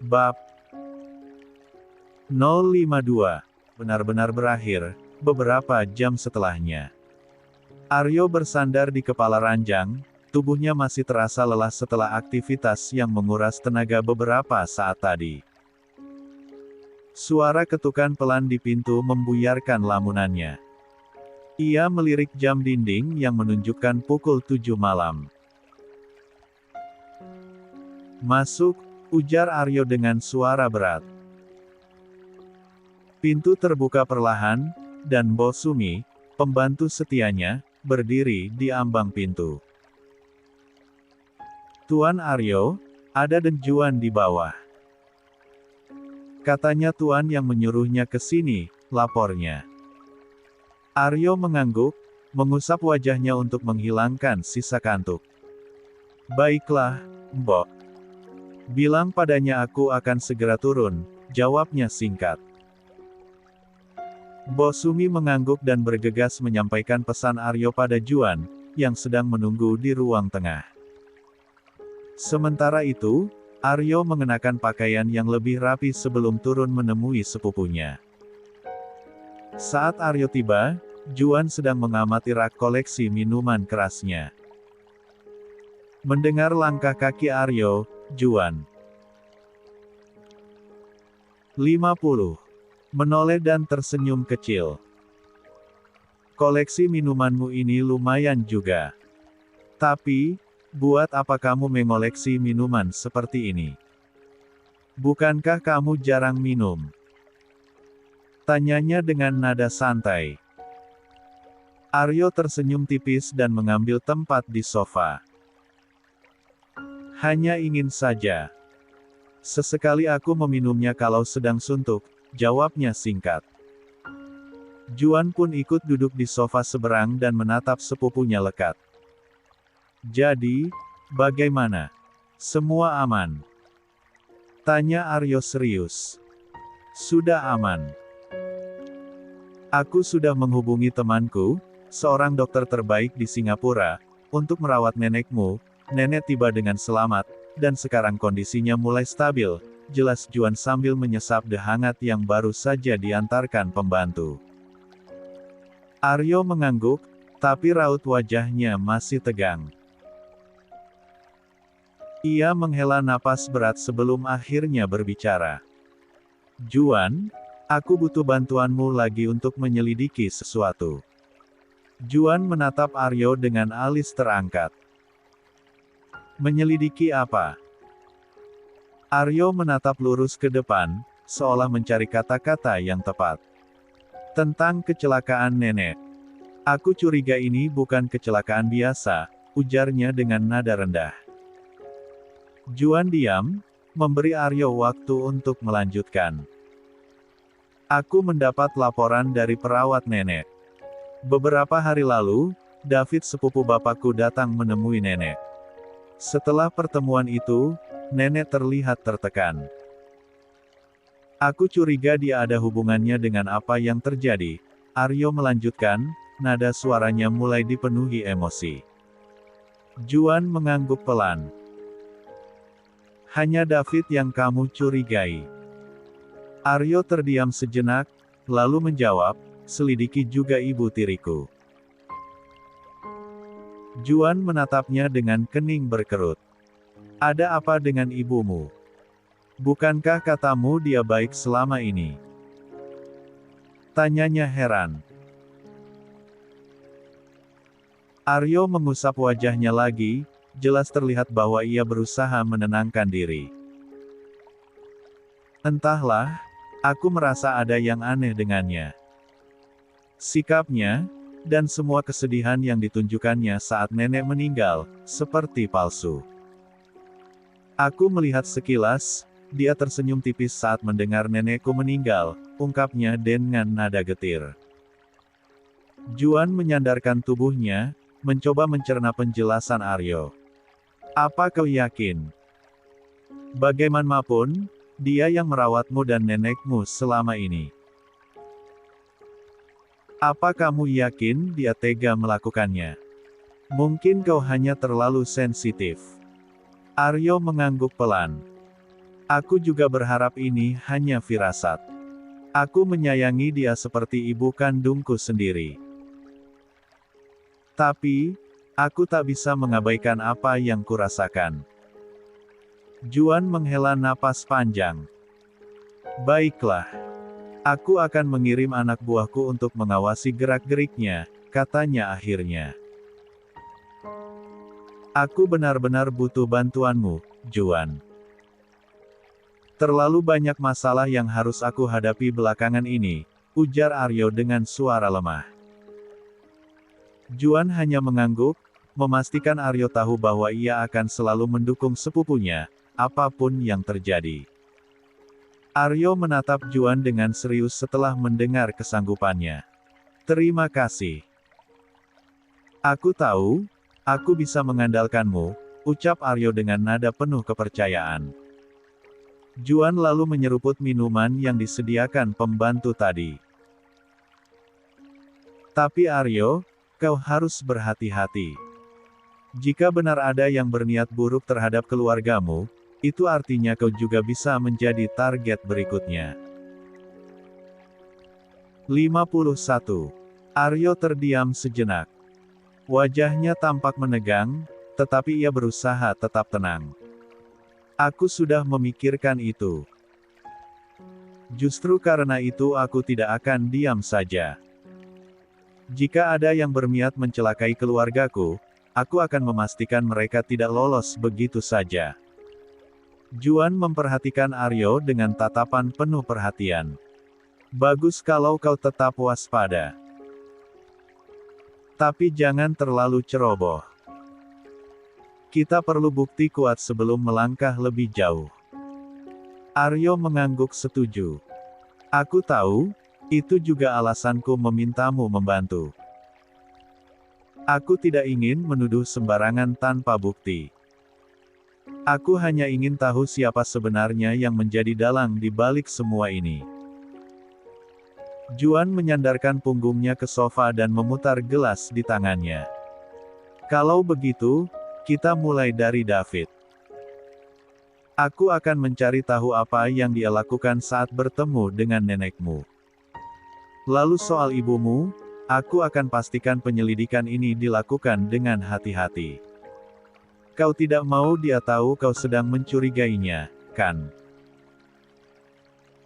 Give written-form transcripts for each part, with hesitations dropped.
Bab 052 benar-benar berakhir, beberapa jam setelahnya. Aryo bersandar di kepala ranjang, tubuhnya masih terasa lelah setelah aktivitas yang menguras tenaga beberapa saat tadi. Suara ketukan pelan di pintu membuyarkan lamunannya. Ia melirik jam dinding yang menunjukkan pukul 7 malam. "Masuk," ujar Aryo dengan suara berat. Pintu terbuka perlahan, dan Bosumi, pembantu setianya, berdiri di ambang pintu. "Tuan Aryo, ada Denjuan di bawah," katanya tuan yang menyuruhnya ke sini, lapornya. Aryo mengangguk, mengusap wajahnya untuk menghilangkan sisa kantuk. "Baiklah, Mbok. Bilang padanya aku akan segera turun," jawabnya singkat. Bosumi mengangguk dan bergegas menyampaikan pesan Aryo pada Juan, yang sedang menunggu di ruang tengah. Sementara itu, Aryo mengenakan pakaian yang lebih rapi sebelum turun menemui sepupunya. Saat Aryo tiba, Juan sedang mengamati rak koleksi minuman kerasnya. Mendengar langkah kaki Aryo, Juan 50 menoleh dan tersenyum kecil. "Koleksi minumanmu ini lumayan juga. Tapi, buat apa kamu mengoleksi minuman seperti ini? Bukankah kamu jarang minum?" tanyanya dengan nada santai. Aryo tersenyum tipis dan mengambil tempat di sofa. "Hanya ingin saja. Sesekali aku meminumnya kalau sedang suntuk," jawabnya singkat. Juan pun ikut duduk di sofa seberang dan menatap sepupunya lekat. "Jadi, bagaimana? Semua aman?" tanya Aryo serius. "Sudah aman. Aku sudah menghubungi temanku, seorang dokter terbaik di Singapura, untuk merawat nenekmu. Nenek tiba dengan selamat, dan sekarang kondisinya mulai stabil," jelas Juan sambil menyesap teh hangat yang baru saja diantarkan pembantu. Aryo mengangguk, tapi raut wajahnya masih tegang. Ia menghela napas berat sebelum akhirnya berbicara. "Juan, aku butuh bantuanmu lagi untuk menyelidiki sesuatu." Juan menatap Aryo dengan alis terangkat. "Menyelidiki apa?" Aryo menatap lurus ke depan, seolah mencari kata-kata yang tepat. "Tentang kecelakaan nenek. Aku curiga ini bukan kecelakaan biasa," ujarnya dengan nada rendah. Juan diam, memberi Aryo waktu untuk melanjutkan. "Aku mendapat laporan dari perawat nenek. Beberapa hari lalu, David sepupu bapakku datang menemui nenek. Setelah pertemuan itu, nenek terlihat tertekan. Aku curiga dia ada hubungannya dengan apa yang terjadi," Aryo melanjutkan, nada suaranya mulai dipenuhi emosi. Juan mengangguk pelan. "Hanya David yang kamu curigai?" Aryo terdiam sejenak, lalu menjawab, "Selidiki juga ibu tiriku." Juan menatapnya dengan kening berkerut. "Ada apa dengan ibumu? Bukankah katamu dia baik selama ini?" tanyanya heran. Aryo mengusap wajahnya lagi, jelas terlihat bahwa ia berusaha menenangkan diri. "Entahlah, aku merasa ada yang aneh dengannya. Sikapnya, dan semua kesedihan yang ditunjukkannya saat nenek meninggal, seperti palsu. Aku melihat sekilas, dia tersenyum tipis saat mendengar nenekku meninggal," ungkapnya dengan nada getir. Juan menyandarkan tubuhnya, mencoba mencerna penjelasan Aryo. "Apa kau yakin? Bagaimanapun, dia yang merawatmu dan nenekmu selama ini. Apa kamu yakin dia tega melakukannya? Mungkin kau hanya terlalu sensitif." Aryo mengangguk pelan. Aku juga berharap ini hanya firasat. Aku menyayangi dia seperti ibu kandungku sendiri. Tapi, aku tak bisa mengabaikan apa yang kurasakan. Juan menghela napas panjang. Baiklah. Aku akan mengirim anak buahku untuk mengawasi gerak-geriknya, katanya akhirnya. Aku benar-benar butuh bantuanmu, Juan. Terlalu banyak masalah yang harus aku hadapi belakangan ini, ujar Aryo dengan suara lemah. Juan hanya mengangguk, memastikan Aryo tahu bahwa ia akan selalu mendukung sepupunya, apapun yang terjadi. Aryo menatap Juan dengan serius setelah mendengar kesanggupannya. Terima kasih. Aku tahu, aku bisa mengandalkanmu, ucap Aryo dengan nada penuh kepercayaan. Juan lalu menyeruput minuman yang disediakan pembantu tadi. Tapi Aryo, kau harus berhati-hati. Jika benar ada yang berniat buruk terhadap keluargamu, itu artinya kau juga bisa menjadi target berikutnya. 51. Aryo terdiam sejenak. Wajahnya tampak menegang, tetapi ia berusaha tetap tenang. Aku sudah memikirkan itu. Justru karena itu aku tidak akan diam saja. Jika ada yang berniat mencelakai keluargaku, aku akan memastikan mereka tidak lolos begitu saja. Juan memperhatikan Aryo dengan tatapan penuh perhatian. Bagus kalau kau tetap waspada. Tapi jangan terlalu ceroboh. Kita perlu bukti kuat sebelum melangkah lebih jauh. Aryo mengangguk setuju. Aku tahu, itu juga alasanku memintamu membantu. Aku tidak ingin menuduh sembarangan tanpa bukti. Aku hanya ingin tahu siapa sebenarnya yang menjadi dalang di balik semua ini. Juan menyandarkan punggungnya ke sofa dan memutar gelas di tangannya. Kalau begitu, kita mulai dari David. Aku akan mencari tahu apa yang dia lakukan saat bertemu dengan nenekmu. Lalu soal ibumu, aku akan pastikan penyelidikan ini dilakukan dengan hati-hati. Kau tidak mau dia tahu kau sedang mencurigainya, kan?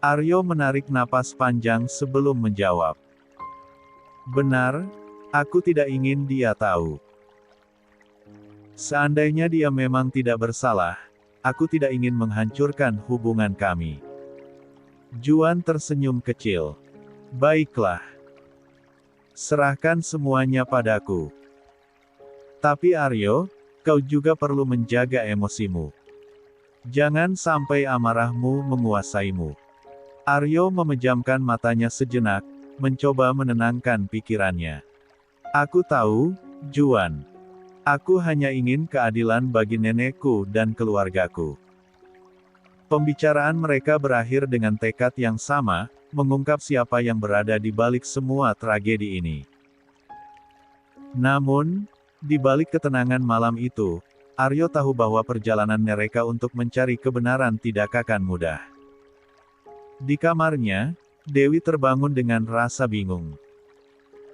Aryo menarik napas panjang sebelum menjawab. Benar, aku tidak ingin dia tahu. Seandainya dia memang tidak bersalah, aku tidak ingin menghancurkan hubungan kami. Juan tersenyum kecil. Baiklah. Serahkan semuanya padaku. Tapi Aryo, kau juga perlu menjaga emosimu. Jangan sampai amarahmu menguasaimu. Aryo memejamkan matanya sejenak, mencoba menenangkan pikirannya. Aku tahu, Juan. Aku hanya ingin keadilan bagi nenekku dan keluargaku. Pembicaraan mereka berakhir dengan tekad yang sama, mengungkap siapa yang berada di balik semua tragedi ini. Namun, di balik ketenangan malam itu, Aryo tahu bahwa perjalanan mereka untuk mencari kebenaran tidak akan mudah. Di kamarnya, Dewi terbangun dengan rasa bingung.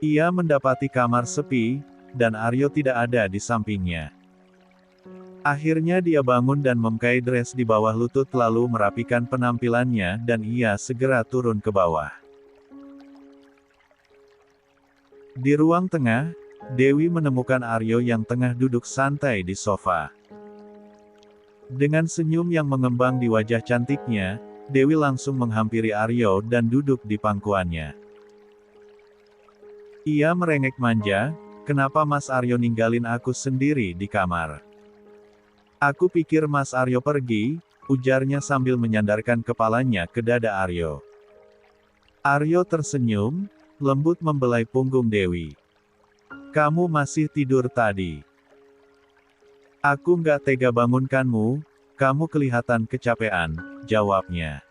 Ia mendapati kamar sepi, dan Aryo tidak ada di sampingnya. Akhirnya dia bangun dan memakai dress di bawah lutut lalu merapikan penampilannya dan ia segera turun ke bawah. Di ruang tengah, Dewi menemukan Aryo yang tengah duduk santai di sofa. Dengan senyum yang mengembang di wajah cantiknya, Dewi langsung menghampiri Aryo dan duduk di pangkuannya. Ia merengek manja, "Kenapa Mas Aryo ninggalin aku sendiri di kamar?" "Aku pikir Mas Aryo pergi," ujarnya sambil menyandarkan kepalanya ke dada Aryo. Aryo tersenyum, lembut membelai punggung Dewi. "Kamu masih tidur tadi. Aku nggak tega bangunkanmu, kamu kelihatan kecapean," jawabnya.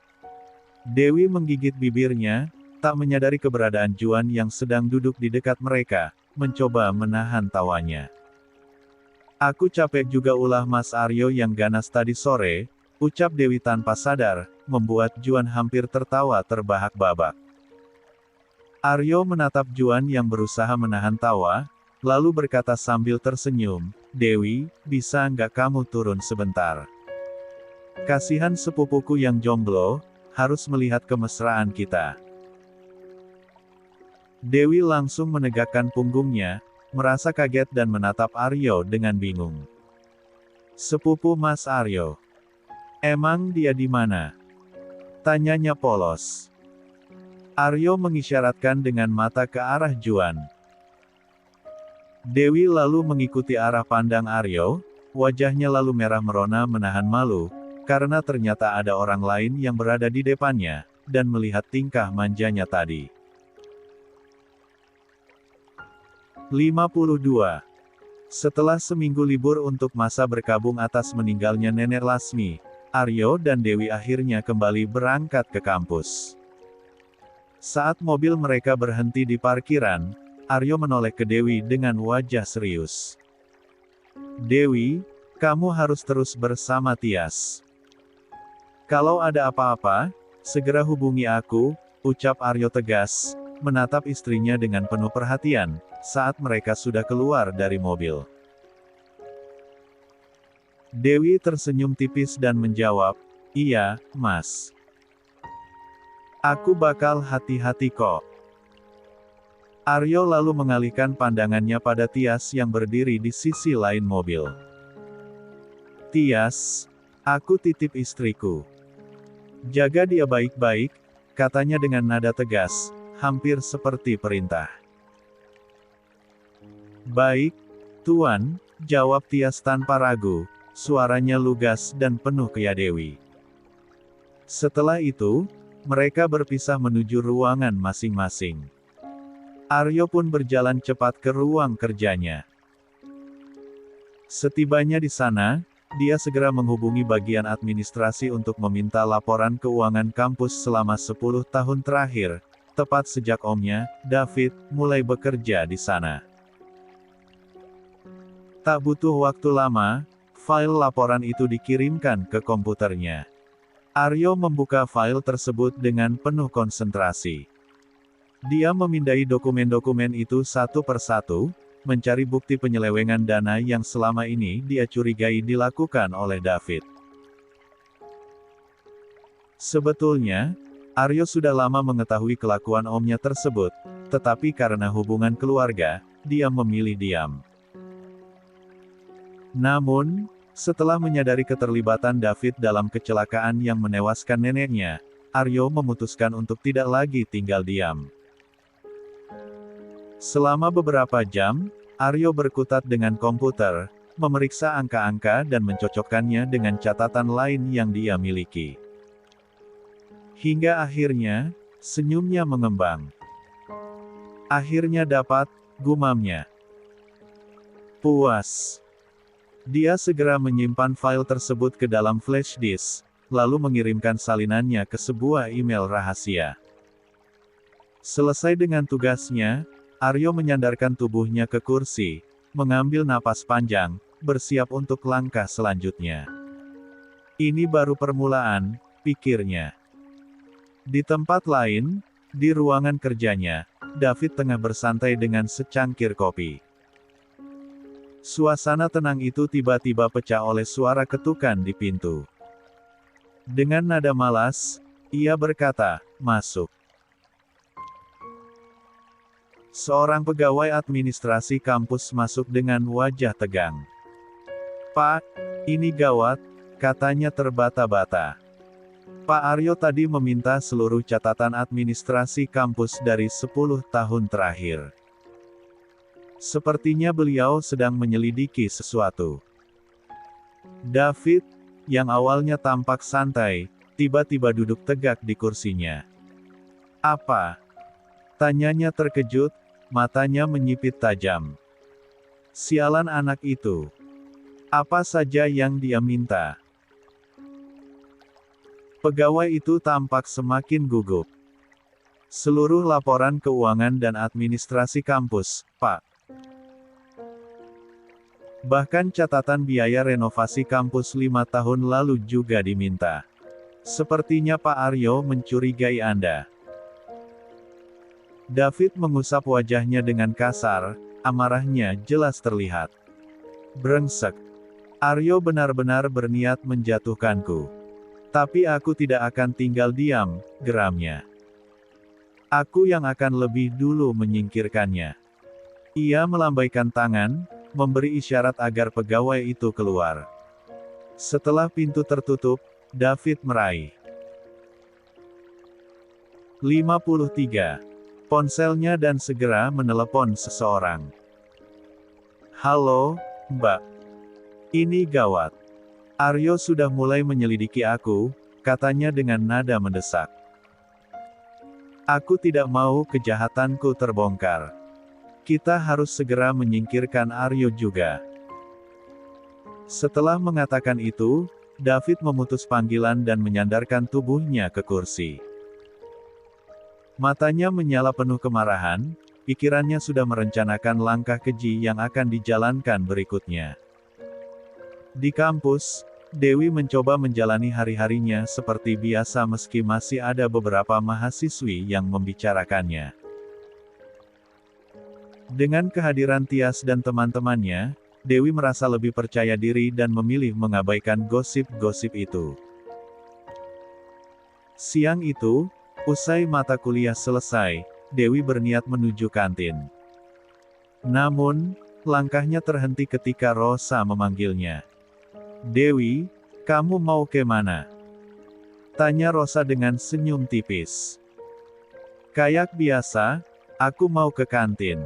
Dewi menggigit bibirnya, tak menyadari keberadaan Juan yang sedang duduk di dekat mereka, mencoba menahan tawanya. "Aku capek juga," ulah Mas Aryo yang ganas tadi sore, ucap Dewi tanpa sadar, membuat Juan hampir tertawa terbahak-babak. Aryo menatap Juan yang berusaha menahan tawa, lalu berkata sambil tersenyum, "Dewi, bisa nggak kamu turun sebentar? Kasihan sepupuku yang jomblo, harus melihat kemesraan kita." Dewi langsung menegakkan punggungnya, merasa kaget dan menatap Aryo dengan bingung. "Sepupu Mas Aryo? Emang dia di mana?" tanyanya polos. Aryo mengisyaratkan dengan mata ke arah Juan. Dewi lalu mengikuti arah pandang Aryo, wajahnya lalu merah merona menahan malu, karena ternyata ada orang lain yang berada di depannya, dan melihat tingkah manjanya tadi. 52. Setelah seminggu libur untuk masa berkabung atas meninggalnya Nenek Lasmi, Aryo dan Dewi akhirnya kembali berangkat ke kampus. Saat mobil mereka berhenti di parkiran, Aryo menoleh ke Dewi dengan wajah serius. "Dewi, kamu harus terus bersama Tias. Kalau ada apa-apa, segera hubungi aku," ucap Aryo tegas, menatap istrinya dengan penuh perhatian, saat mereka sudah keluar dari mobil. Dewi tersenyum tipis dan menjawab, "Iya, Mas. Aku bakal hati-hati kok." Aryo lalu mengalihkan pandangannya pada Tias yang berdiri di sisi lain mobil. "Tias, aku titip istriku. Jaga dia baik-baik," katanya dengan nada tegas, hampir seperti perintah. "Baik, Tuan," jawab Tias tanpa ragu, suaranya lugas dan penuh keyadewi. Setelah itu, mereka berpisah menuju ruangan masing-masing. Aryo pun berjalan cepat ke ruang kerjanya. Setibanya di sana, dia segera menghubungi bagian administrasi untuk meminta laporan keuangan kampus selama 10 tahun terakhir, tepat sejak omnya, David, mulai bekerja di sana. Tak butuh waktu lama, file laporan itu dikirimkan ke komputernya. Aryo membuka file tersebut dengan penuh konsentrasi. Dia memindai dokumen-dokumen itu satu persatu, mencari bukti penyelewengan dana yang selama ini dia curigai dilakukan oleh David. Sebetulnya, Aryo sudah lama mengetahui kelakuan omnya tersebut, tetapi karena hubungan keluarga, dia memilih diam. Namun, setelah menyadari keterlibatan David dalam kecelakaan yang menewaskan neneknya, Aryo memutuskan untuk tidak lagi tinggal diam. Selama beberapa jam, Aryo berkutat dengan komputer, memeriksa angka-angka dan mencocokkannya dengan catatan lain yang dia miliki. Hingga akhirnya, senyumnya mengembang. "Akhirnya dapat," gumamnya. Puas. Dia segera menyimpan file tersebut ke dalam flash disk, lalu mengirimkan salinannya ke sebuah email rahasia. Selesai dengan tugasnya, Aryo menyandarkan tubuhnya ke kursi, mengambil napas panjang, bersiap untuk langkah selanjutnya. Ini baru permulaan, pikirnya. Di tempat lain, di ruangan kerjanya, David tengah bersantai dengan secangkir kopi. Suasana tenang itu tiba-tiba pecah oleh suara ketukan di pintu. Dengan nada malas, ia berkata, "Masuk." Seorang pegawai administrasi kampus masuk dengan wajah tegang. "Pak, ini gawat," katanya terbata-bata. Pak Aryo tadi meminta seluruh catatan administrasi kampus dari 10 tahun terakhir. Sepertinya beliau sedang menyelidiki sesuatu. David, yang awalnya tampak santai, tiba-tiba duduk tegak di kursinya. "Apa?" tanyanya terkejut, matanya menyipit tajam. Sialan anak itu. Apa saja yang dia minta? Pegawai itu tampak semakin gugup. "Seluruh laporan keuangan dan administrasi kampus, Pak." Bahkan catatan biaya renovasi kampus 5 tahun lalu juga diminta. Sepertinya Pak Aryo mencurigai Anda. David mengusap wajahnya dengan kasar, amarahnya jelas terlihat. Brengsek. Aryo benar-benar berniat menjatuhkanku. Tapi aku tidak akan tinggal diam, geramnya. Aku yang akan lebih dulu menyingkirkannya. Ia melambaikan tangan, memberi isyarat agar pegawai itu keluar. Setelah pintu tertutup, David meraih 53 ponselnya dan segera menelepon seseorang. Halo, Mbak. Ini gawat. Aryo sudah mulai menyelidiki aku, katanya dengan nada mendesak. Aku tidak mau kejahatanku terbongkar. Kita harus segera menyingkirkan Aryo juga. Setelah mengatakan itu, David memutus panggilan dan menyandarkan tubuhnya ke kursi. Matanya menyala penuh kemarahan, pikirannya sudah merencanakan langkah keji yang akan dijalankan berikutnya. Di kampus, Dewi mencoba menjalani hari-harinya seperti biasa meski masih ada beberapa mahasiswi yang membicarakannya. Dengan kehadiran Tias dan teman-temannya, Dewi merasa lebih percaya diri dan memilih mengabaikan gosip-gosip itu. Siang itu, usai mata kuliah selesai, Dewi berniat menuju kantin. Namun, langkahnya terhenti ketika Rosa memanggilnya. Dewi, kamu mau ke mana? Tanya Rosa dengan senyum tipis. Kayak biasa, aku mau ke kantin.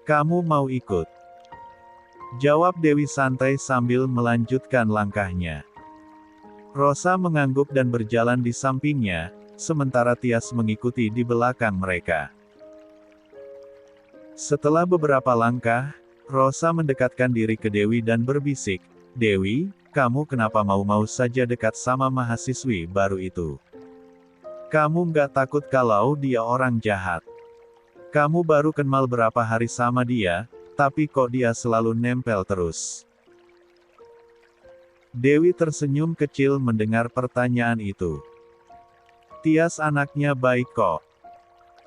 Kamu mau ikut? Jawab Dewi santai sambil melanjutkan langkahnya. Rosa mengangguk dan berjalan di sampingnya, sementara Tias mengikuti di belakang mereka. Setelah beberapa langkah, Rosa mendekatkan diri ke Dewi dan berbisik, Dewi, kamu kenapa mau-mau saja dekat sama mahasiswi baru itu? Kamu nggak takut kalau dia orang jahat? Kamu baru kenal berapa hari sama dia, tapi kok dia selalu nempel terus? Dewi tersenyum kecil mendengar pertanyaan itu. Tias anaknya baik kok.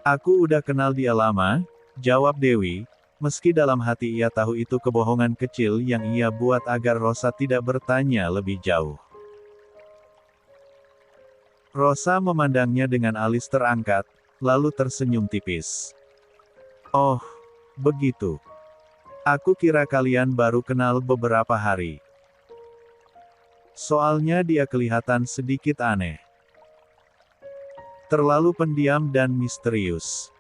Aku udah kenal dia lama, jawab Dewi, meski dalam hati ia tahu itu kebohongan kecil yang ia buat agar Rosa tidak bertanya lebih jauh. Rosa memandangnya dengan alis terangkat, lalu tersenyum tipis. Oh, begitu. Aku kira kalian baru kenal beberapa hari. Soalnya dia kelihatan sedikit aneh. Terlalu pendiam dan misterius.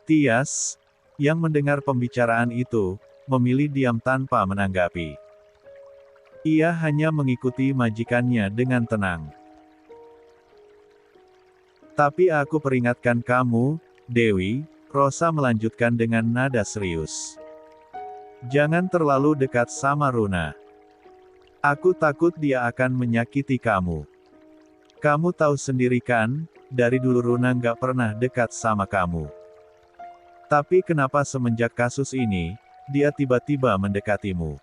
Tias, yang mendengar pembicaraan itu, memilih diam tanpa menanggapi. Ia hanya mengikuti majikannya dengan tenang. Tapi aku peringatkan kamu, Dewi, Rosa melanjutkan dengan nada serius. Jangan terlalu dekat sama Runa. Aku takut dia akan menyakiti kamu. Kamu tahu sendiri kan, dari dulu Runa nggak pernah dekat sama kamu. Tapi kenapa semenjak kasus ini, dia tiba-tiba mendekatimu?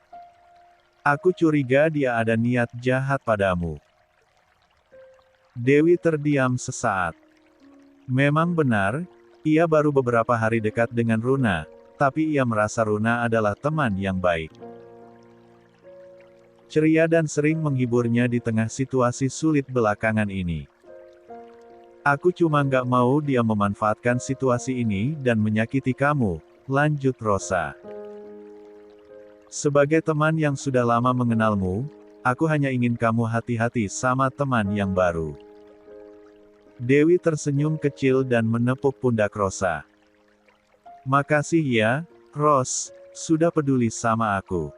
Aku curiga dia ada niat jahat padamu. Dewi terdiam sesaat. Memang benar, ia baru beberapa hari dekat dengan Runa, tapi ia merasa Runa adalah teman yang baik. Ceria dan sering menghiburnya di tengah situasi sulit belakangan ini. Aku cuma nggak mau dia memanfaatkan situasi ini dan menyakiti kamu, lanjut Rosa. Sebagai teman yang sudah lama mengenalmu, aku hanya ingin kamu hati-hati sama teman yang baru. Dewi tersenyum kecil dan menepuk pundak Rosa. Makasih ya, Ros, sudah peduli sama aku.